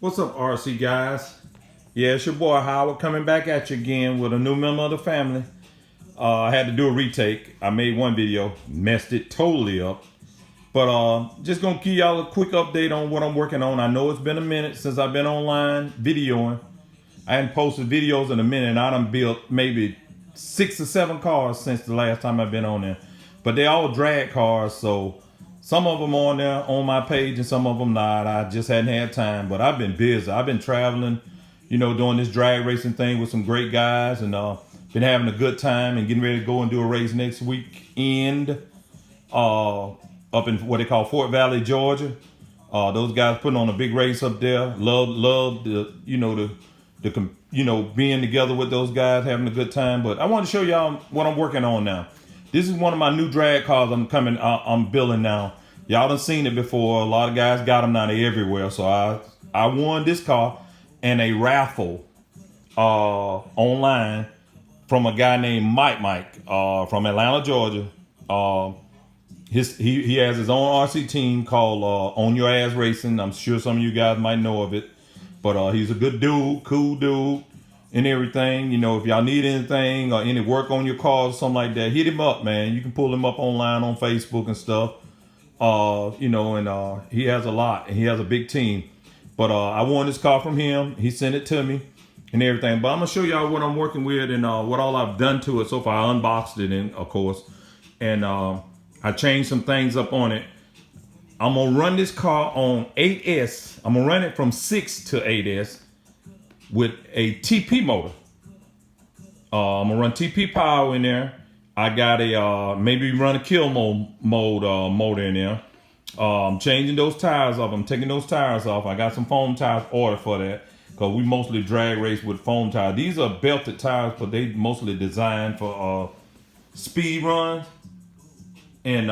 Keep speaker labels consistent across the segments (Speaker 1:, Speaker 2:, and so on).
Speaker 1: What's up, RC guys? Yeah, it's your boy Howard coming back at you again with a new member of the family. I had to do a retake. I made one video, messed it totally up. But just gonna give y'all a quick update on what I'm working on. I know it's been a minute since I've been online videoing. I hadn't posted videos in a minute, and I done built maybe 6 or 7 cars since the last time I've been on there. But they all drag cars, so some of them on there on my page and some of them not. I just hadn't had time, but I've been busy. I've been traveling, doing this drag racing thing with some great guys, and been having a good time and getting ready to go and do a race next weekend up in what they call Fort Valley, Georgia. Those guys putting on a big race up there. Love the being together with those guys, having a good time. But I want to show y'all what I'm working on now. This is one of my new drag cars I'm building now. Y'all done seen it before. A lot of guys got them now. They everywhere. So I won this car in a raffle online from a guy named Mike from Atlanta, Georgia. He has his own RC team called On Your Ass Racing. I'm sure some of you guys might know of it. But he's a good dude, cool dude, and everything. If y'all need anything or any work on your cars or something like that, hit him up, man. You can pull him up online on Facebook and stuff. And he has a lot, and he has a big team. But I won this car from him. He sent it to me and everything. But I'm going to show y'all what I'm working with and what all I've done to it so far. I unboxed it, of course. And I changed some things up on it. I'm going to run this car on 8S. I'm going to run it from 6 to 8S with a TP motor. I'm going to run TP power in there. I got a, maybe run a kill mode motor in there. I'm changing those tires off. I'm taking those tires off. I got some foam tires ordered for that because we mostly drag race with foam tires. These are belted tires, but they mostly designed for speed runs. And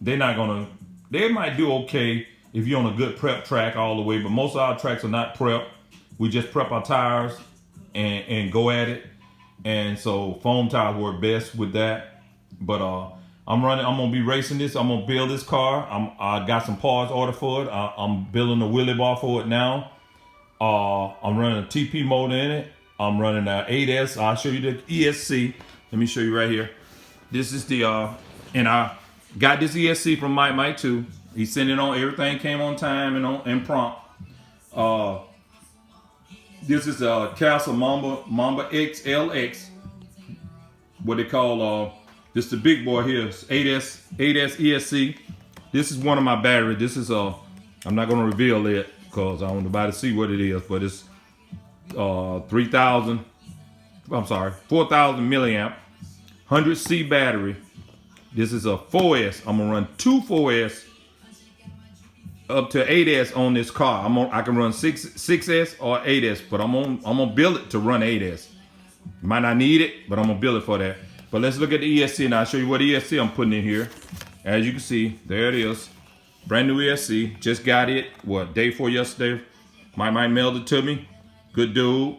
Speaker 1: they're not going to, they might do okay if you're on a good prep track all the way, but most of our tracks are not prep. We just prep our tires and go at it. And so foam tires work best with that. But I'm gonna be racing this. I'm gonna build this car. I got some parts ordered for it. I'm building a wheelie bar for it now. I'm running a TP motor in it. I'm running a 8S. I'll show you the ESC. Let me show you right here. This is the and I got this ESC from Mike too. He sent it on. Everything came on time and prompt. This is a Castle Mamba XLX. What they call this is the big boy here. It's 8S ESC. This is one of my batteries. This is I'm not gonna reveal it because I want nobody to see what it is, but it's 4,000 milliamp, 100C battery. This is a 4S. I'm gonna run 2 4S up to 8S on this car. I can run 6S or 8S, but I'm gonna build it to run 8S. Might not need it, but I'm gonna build it for that. But let's look at the ESC and I'll show you what ESC I'm putting in here. As you can see, there it is. Brand new ESC. Just got it, day 4 yesterday. Mike mailed it to me. Good dude.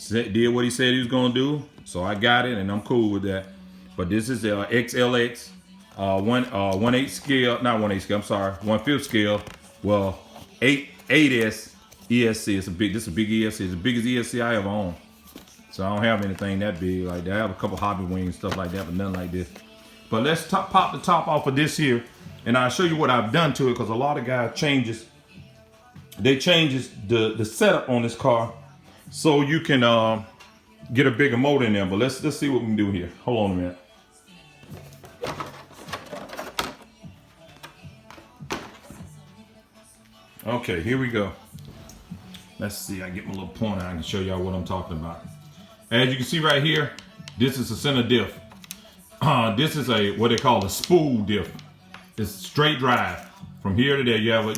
Speaker 1: Did what he said he was gonna do. So I got it and I'm cool with that. But this is the XLX 1/8 scale, not 1/8 scale, I'm sorry, 1/5 scale. Well, 8S ESC. This is a big ESC. It's the biggest ESC I ever owned. So I don't have anything that big like that. I have a couple hobby wings, stuff like that, but nothing like this. But let's pop the top off of this here, and I'll show you what I've done to it because a lot of guys changes the setup on this car so you can get a bigger motor in there. But let's see what we can do here. Hold on a minute. Okay, here we go. Let's see. I get my little pointer. I can show y'all what I'm talking about. As you can see right here, this is a center diff. This is what they call a spool diff. It's straight drive from here to there. You have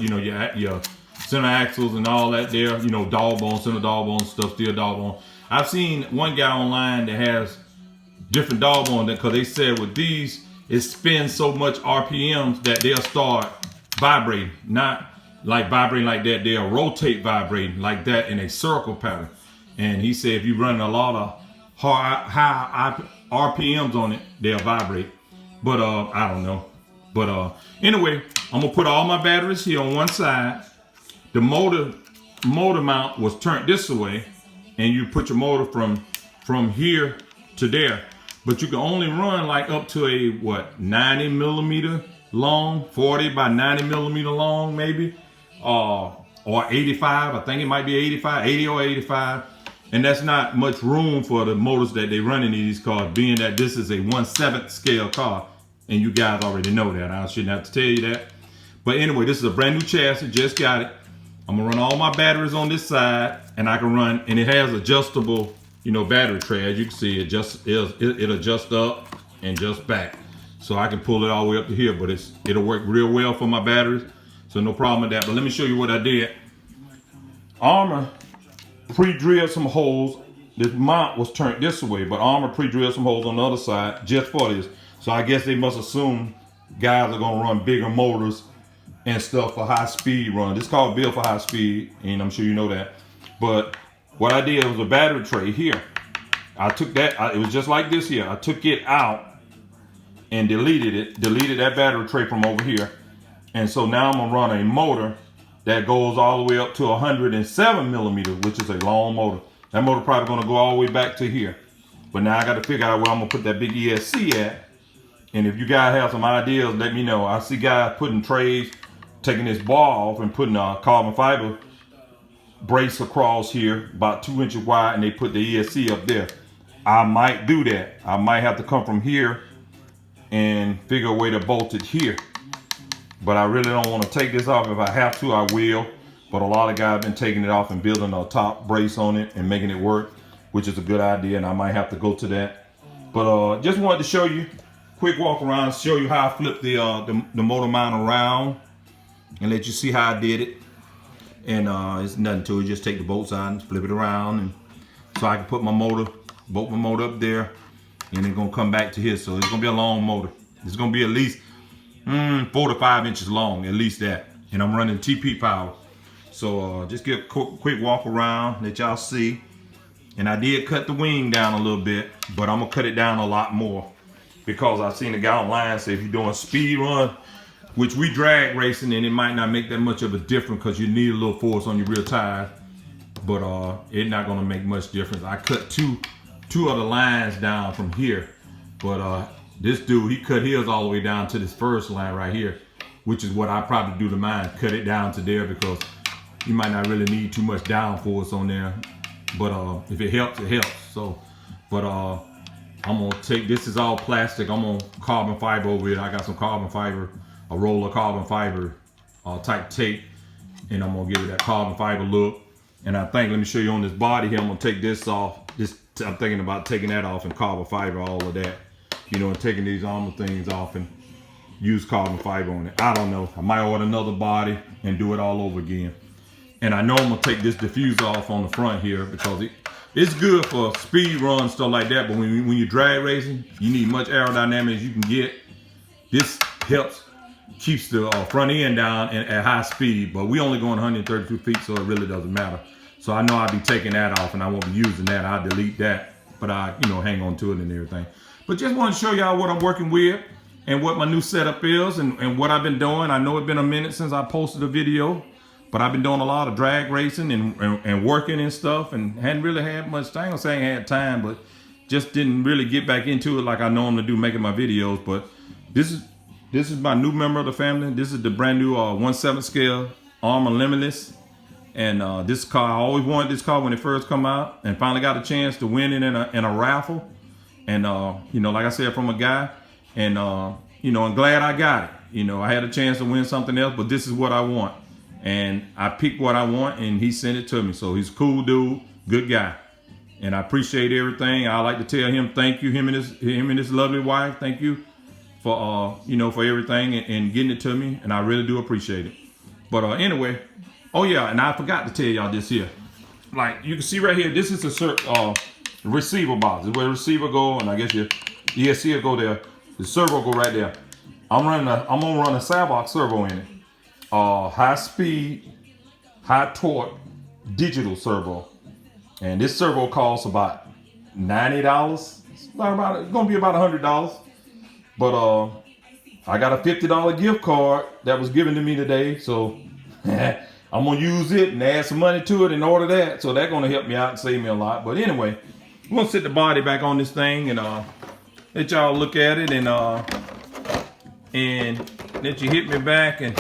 Speaker 1: your center axles and all that there. Dog bone, center dog bone stuff, steel dog bone. I've seen one guy online that has different dog bone because they said with these it spins so much RPMs that they'll start vibrating. Not like vibrating like that, they'll rotate vibrating like that in a circle pattern. And he said if you run a lot of high RPMs on it, they'll vibrate. But I don't know. But anyway, I'm gonna put all my batteries here on one side. The motor motor mount was turned this way, and you put your motor from here to there. But you can only run like up to a, what, 90 millimeter long, 40 by 90 millimeter long maybe, or 85. I think it might be 85, 80 or 85. And that's not much room for the motors that they run in these cars, being that this is a 1/7 scale car. And you guys already know that. I shouldn't have to tell you that. But anyway, this is a brand new chassis, just got it. I'm gonna run all my batteries on this side, and I can run, and it has adjustable, battery tray. As you can see, it adjusts up and just back. So I can pull it all the way up to here, but it'll work real well for my batteries. So no problem with that. But let me show you what I did. Arrma pre-drilled some holes. This mount was turned this way, but Arrma pre-drilled some holes on the other side just for this. So I guess they must assume guys are gonna run bigger motors and stuff for high speed run. This car built for high speed, and I'm sure you know that. But what I did was a battery tray here. I took that, it was just like this here. I took it out and deleted that battery tray from over here. And so now I'm gonna run a motor that goes all the way up to 107 millimeters, which is a long motor. That motor probably gonna go all the way back to here. But now I gotta figure out where I'm gonna put that big ESC at. And if you guys have some ideas, let me know. I see guys putting trays, taking this bar off and putting a carbon fiber brace across here, about 2 inches wide, and they put the ESC up there. I might do that. I might have to come from here and figure a way to bolt it here. But I really don't want to take this off. If I have to, I will. But a lot of guys have been taking it off and building a top brace on it and making it work, which is a good idea, and I might have to go to that. But just wanted to show you, quick walk around, show you how I flipped the motor mount around and let you see how I did it. And it's nothing to it, just take the bolts out and flip it around, and so I can put my motor, bolt my motor up there, and it's gonna come back to here. So it's gonna be a long motor. It's gonna be at least 4 to 5 inches long, at least that. And I'm running TP power. So just get a quick walk around, let y'all see. And I did cut the wing down a little bit, but I'm gonna cut it down a lot more, because I've seen a guy online say if you're doing speed run, which we drag racing, and it might not make that much of a difference because you need a little force on your rear tires, but it's not gonna make much difference. I cut two of the lines down from here, but this dude, he cut his all the way down to this first line right here, which is what I probably do to mine, cut it down to there, because you might not really need too much downforce on there, but if it helps, it helps. So, but I'm gonna take, this is all plastic, I'm gonna carbon fiber over it. I got some carbon fiber, a roll of carbon fiber type tape, and I'm gonna give it that carbon fiber look. And I think, let me show you on this body here, I'm gonna take this off. I'm thinking about taking that off and carbon fiber all of that, and taking these armor things off and use carbon fiber on it. I don't know, I might order another body and do it all over again. And I know I'm gonna take this diffuser off on the front here, because it's good for speed runs, stuff like that, but when you're drag racing, you need much aerodynamics you can get. This helps, keeps the front end down and at high speed, but we only going 132 feet, so it really doesn't matter. So I know I'll be taking that off, and I won't be using that. I'll delete that, but I, hang on to it and everything. But just want to show y'all what I'm working with and what my new setup is and what I've been doing. I know it's been a minute since I posted a video, but I've been doing a lot of drag racing and working and stuff, and hadn't really had much time. I ain't gonna say I ain't had time, but just didn't really get back into it like I normally do, making my videos. But this is my new member of the family. This is the brand new 1/7 scale Arrma Limitless. And this car, I always wanted this car when it first come out, and finally got a chance to win it in a raffle. And like I said, from a guy, and I'm glad I got it. I had a chance to win something else, but this is what I want. And I picked what I want, and he sent it to me. So he's a cool dude, good guy. And I appreciate everything. I like to tell him thank you, him and his lovely wife, thank you for for everything and getting it to me, and I really do appreciate it. But anyway, oh yeah, and I forgot to tell y'all this here. Like you can see right here, this is a receiver box. This is where the receiver go, and I guess your ESC will go there. The servo go right there. I'm gonna run a Sandbox servo in it. High speed, high torque, digital servo. And this servo costs about $90. It's gonna be about $100. But I got a $50 gift card that was given to me today, so I'm gonna use it and add some money to it in order that. So that's gonna help me out and save me a lot. But anyway, we're gonna set the body back on this thing and let y'all look at it and let you hit me back and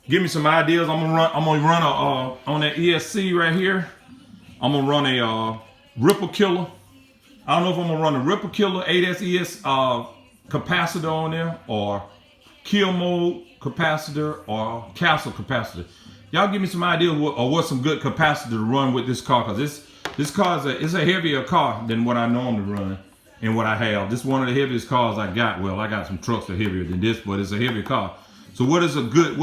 Speaker 1: give me some ideas. I'm gonna run a on that ESC right here. I'm gonna run a ripple killer. I don't know if I'm gonna run a ripple killer 8SES capacitor on there, or kill mode capacitor, or castle capacitor. Y'all give me some ideas what's some good capacitor to run with this car, because this car is a heavier car than what I normally run and what I have. This is one of the heaviest cars I got. Well, I got some trucks that are heavier than this, but it's a heavy car. So what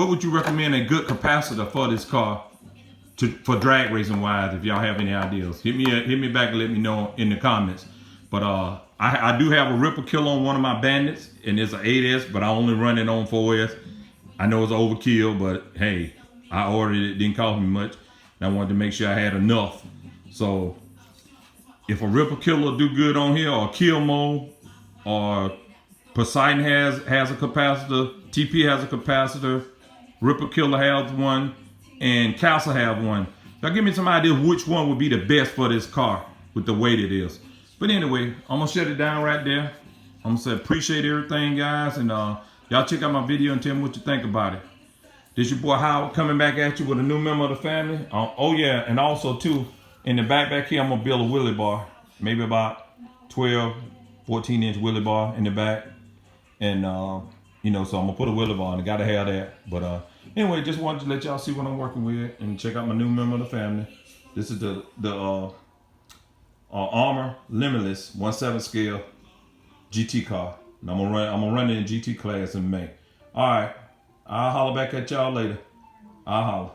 Speaker 1: would you recommend a good capacitor for this car for drag racing wise? If y'all have any ideas, hit me back and let me know in the comments. But I do have a ripple killer on one of my Bandits, and it's an 8S, but I only run it on 4S. I know it's overkill, but hey, I ordered it, didn't cost me much. And I wanted to make sure I had enough. So if a ripple killer do good on here, or kill mode, or Poseidon has a capacitor, TP has a capacitor, ripple killer has one, and Castle have one. Now give me some ideas which one would be the best for this car with the weight it is. But anyway, I'm gonna shut it down right there. I'm gonna say appreciate everything, guys, and y'all check out my video and tell me what you think about it. This your boy Howard coming back at you with a new member of the family. Oh yeah, and also too, in the back here, I'm gonna build a wheelie bar, maybe about 12, 14-inch wheelie bar in the back, and you know, so I'm gonna put a wheelie bar, and I gotta have that. But anyway, just wanted to let y'all see what I'm working with and check out my new member of the family. This is the arrma limitless 1/7 scale GT car, and I'm gonna run it in GT class in May. All right, I'll holler back at y'all later. I'll holler.